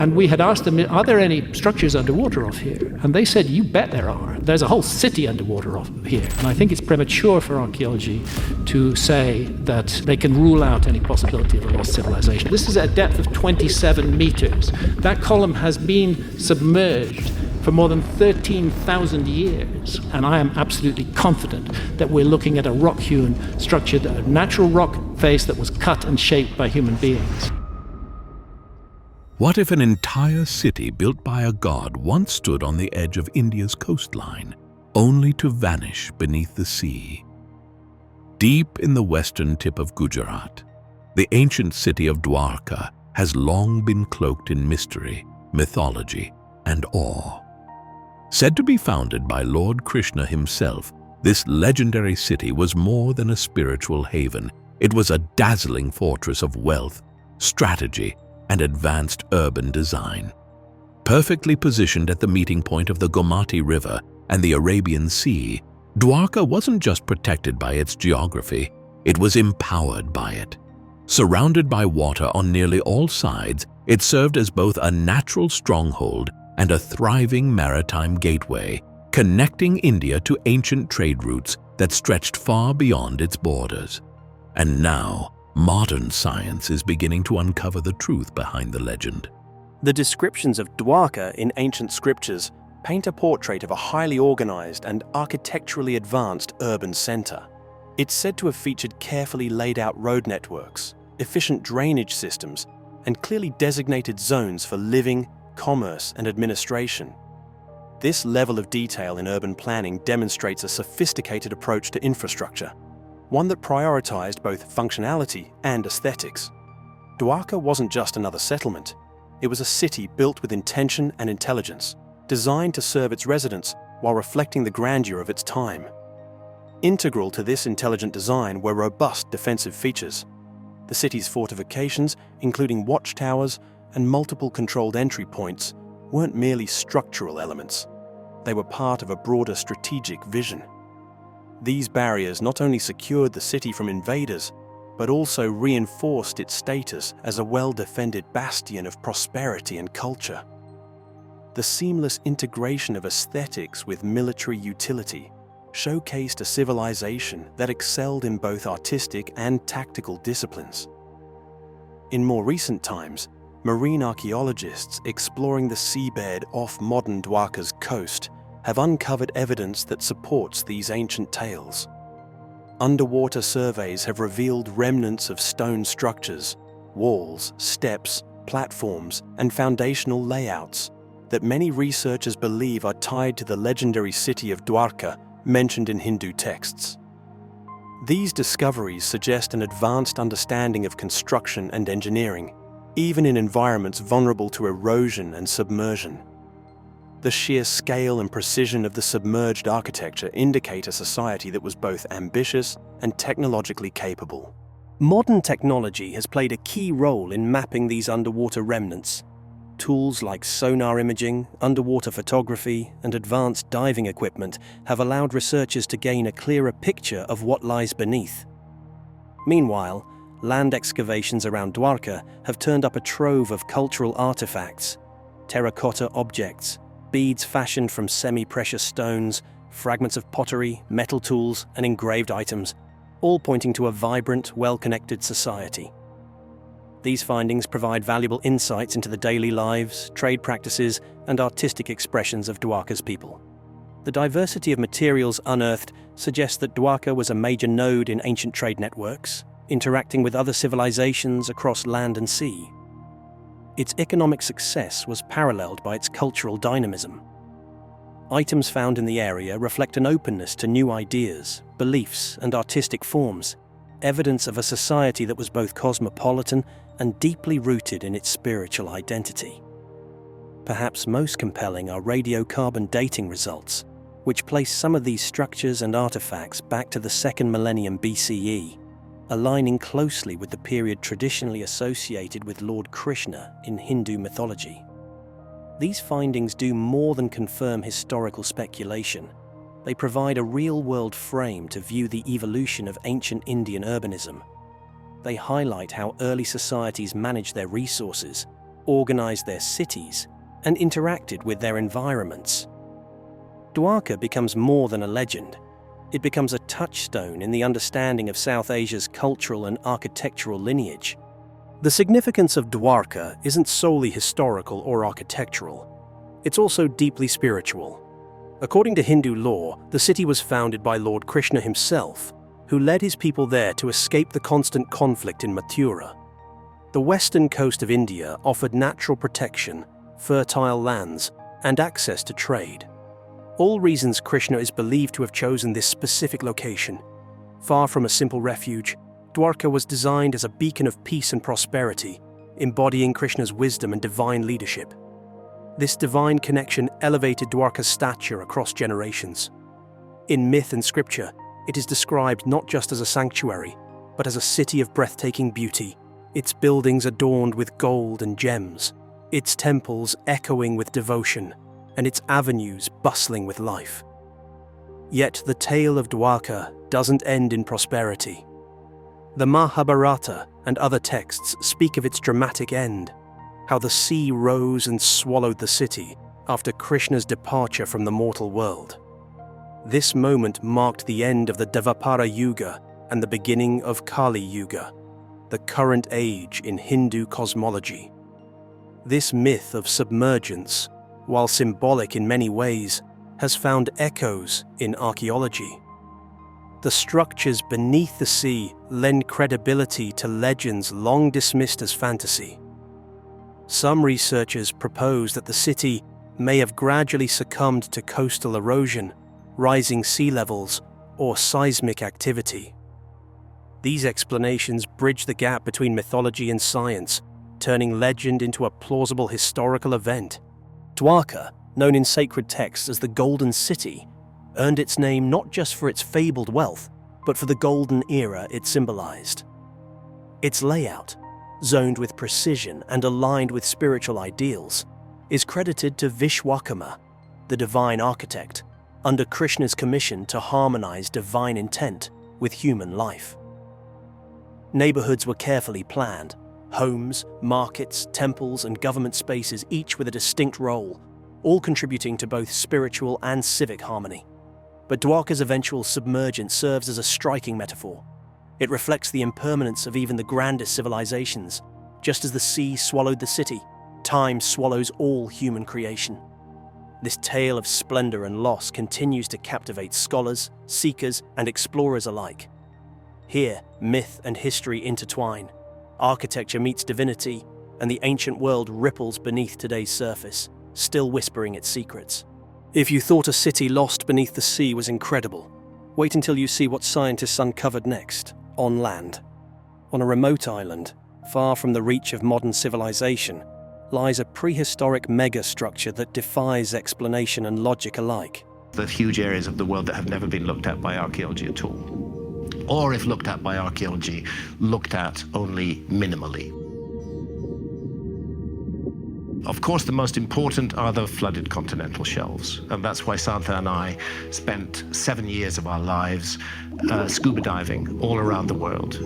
And we had asked them, are there any structures underwater off here? And they said, you bet there are. There's a whole city underwater off here. And I think it's premature for archaeology to say that they can rule out any possibility of a lost civilization. This is at a depth of 27 meters. That column has been submerged for more than 13,000 years. And I am absolutely confident that we're looking at a rock-hewn structure, a natural rock face that was cut and shaped by human beings. What if an entire city built by a god once stood on the edge of India's coastline, only to vanish beneath the sea? Deep in the western tip of Gujarat, the ancient city of Dwarka has long been cloaked in mystery, mythology, and awe. Said to be founded by Lord Krishna himself, this legendary city was more than a spiritual haven. It was a dazzling fortress of wealth, strategy, and advanced urban design. Perfectly positioned at the meeting point of the Gomati River and the Arabian Sea, Dwarka wasn't just protected by its geography, it was empowered by it. Surrounded by water on nearly all sides, it served as both a natural stronghold and a thriving maritime gateway, connecting India to ancient trade routes that stretched far beyond its borders. And now, modern science is beginning to uncover the truth behind the legend. The descriptions of Dwarka in ancient scriptures paint a portrait of a highly organized and architecturally advanced urban center. It's said to have featured carefully laid out road networks, efficient drainage systems, and clearly designated zones for living, commerce, and administration. This level of detail in urban planning demonstrates a sophisticated approach to infrastructure, one that prioritized both functionality and aesthetics. Dwarka wasn't just another settlement. It was a city built with intention and intelligence, designed to serve its residents while reflecting the grandeur of its time. Integral to this intelligent design were robust defensive features. The city's fortifications, including watchtowers and multiple controlled entry points, weren't merely structural elements. They were part of a broader strategic vision. These barriers not only secured the city from invaders, but also reinforced its status as a well-defended bastion of prosperity and culture. The seamless integration of aesthetics with military utility showcased a civilization that excelled in both artistic and tactical disciplines. In more recent times, marine archaeologists exploring the seabed off modern Dwarka's coast have uncovered evidence that supports these ancient tales. Underwater surveys have revealed remnants of stone structures, walls, steps, platforms, and foundational layouts that many researchers believe are tied to the legendary city of Dwarka mentioned in Hindu texts. These discoveries suggest an advanced understanding of construction and engineering, even in environments vulnerable to erosion and submersion. The sheer scale and precision of the submerged architecture indicate a society that was both ambitious and technologically capable. Modern technology has played a key role in mapping these underwater remnants. Tools like sonar imaging, underwater photography, and advanced diving equipment have allowed researchers to gain a clearer picture of what lies beneath. Meanwhile, land excavations around Dwarka have turned up a trove of cultural artifacts, terracotta objects, beads fashioned from semi-precious stones, fragments of pottery, metal tools, and engraved items, all pointing to a vibrant, well-connected society. These findings provide valuable insights into the daily lives, trade practices, and artistic expressions of Dwarka's people. The diversity of materials unearthed suggests that Dwarka was a major node in ancient trade networks, interacting with other civilizations across land and sea. Its economic success was paralleled by its cultural dynamism. Items found in the area reflect an openness to new ideas, beliefs, and artistic forms, evidence of a society that was both cosmopolitan and deeply rooted in its spiritual identity. Perhaps most compelling are radiocarbon dating results, which place some of these structures and artifacts back to the 2nd millennium BCE, aligning closely with the period traditionally associated with Lord Krishna in Hindu mythology. These findings do more than confirm historical speculation. They provide a real-world frame to view the evolution of ancient Indian urbanism. They highlight how early societies managed their resources, organized their cities, and interacted with their environments. Dwarka becomes more than a legend. It becomes a touchstone in the understanding of South Asia's cultural and architectural lineage. The significance of Dwarka isn't solely historical or architectural. It's also deeply spiritual. According to Hindu lore, the city was founded by Lord Krishna himself, who led his people there to escape the constant conflict in Mathura. The western coast of India offered natural protection, fertile lands, and access to trade. All reasons Krishna is believed to have chosen this specific location. Far from a simple refuge, Dwarka was designed as a beacon of peace and prosperity, embodying Krishna's wisdom and divine leadership. This divine connection elevated Dwarka's stature across generations. In myth and scripture, it is described not just as a sanctuary, but as a city of breathtaking beauty, its buildings adorned with gold and gems, its temples echoing with devotion, and its avenues bustling with life. Yet the tale of Dwarka doesn't end in prosperity. The Mahabharata and other texts speak of its dramatic end, how the sea rose and swallowed the city after Krishna's departure from the mortal world. This moment marked the end of the Dvapara Yuga and the beginning of Kali Yuga, the current age in Hindu cosmology. This myth of submergence, while symbolic in many ways, has found echoes in archaeology. The structures beneath the sea lend credibility to legends long dismissed as fantasy. Some researchers propose that the city may have gradually succumbed to coastal erosion, rising sea levels, or seismic activity. These explanations bridge the gap between mythology and science, turning legend into a plausible historical event. Dwarka, known in sacred texts as the Golden City, earned its name not just for its fabled wealth, but for the golden era it symbolized. Its layout, zoned with precision and aligned with spiritual ideals, is credited to Vishwakarma, the divine architect, under Krishna's commission to harmonize divine intent with human life. Neighborhoods were carefully planned, homes, markets, temples, and government spaces, each with a distinct role, all contributing to both spiritual and civic harmony. But Dwarka's eventual submergence serves as a striking metaphor. It reflects the impermanence of even the grandest civilizations. Just as the sea swallowed the city, time swallows all human creation. This tale of splendor and loss continues to captivate scholars, seekers, and explorers alike. Here, myth and history intertwine. Architecture meets divinity, and the ancient world ripples beneath today's surface, still whispering its secrets. If you thought a city lost beneath the sea was incredible, wait until you see what scientists uncovered next, on land. On a remote island, far from the reach of modern civilization, lies a prehistoric megastructure that defies explanation and logic alike. There's huge areas of the world that have never been looked at by archaeology at all. Or if looked at by archaeology, looked at only minimally. Of course, the most important are the flooded continental shelves. And that's why Santa and I spent 7 years of our lives scuba diving all around the world.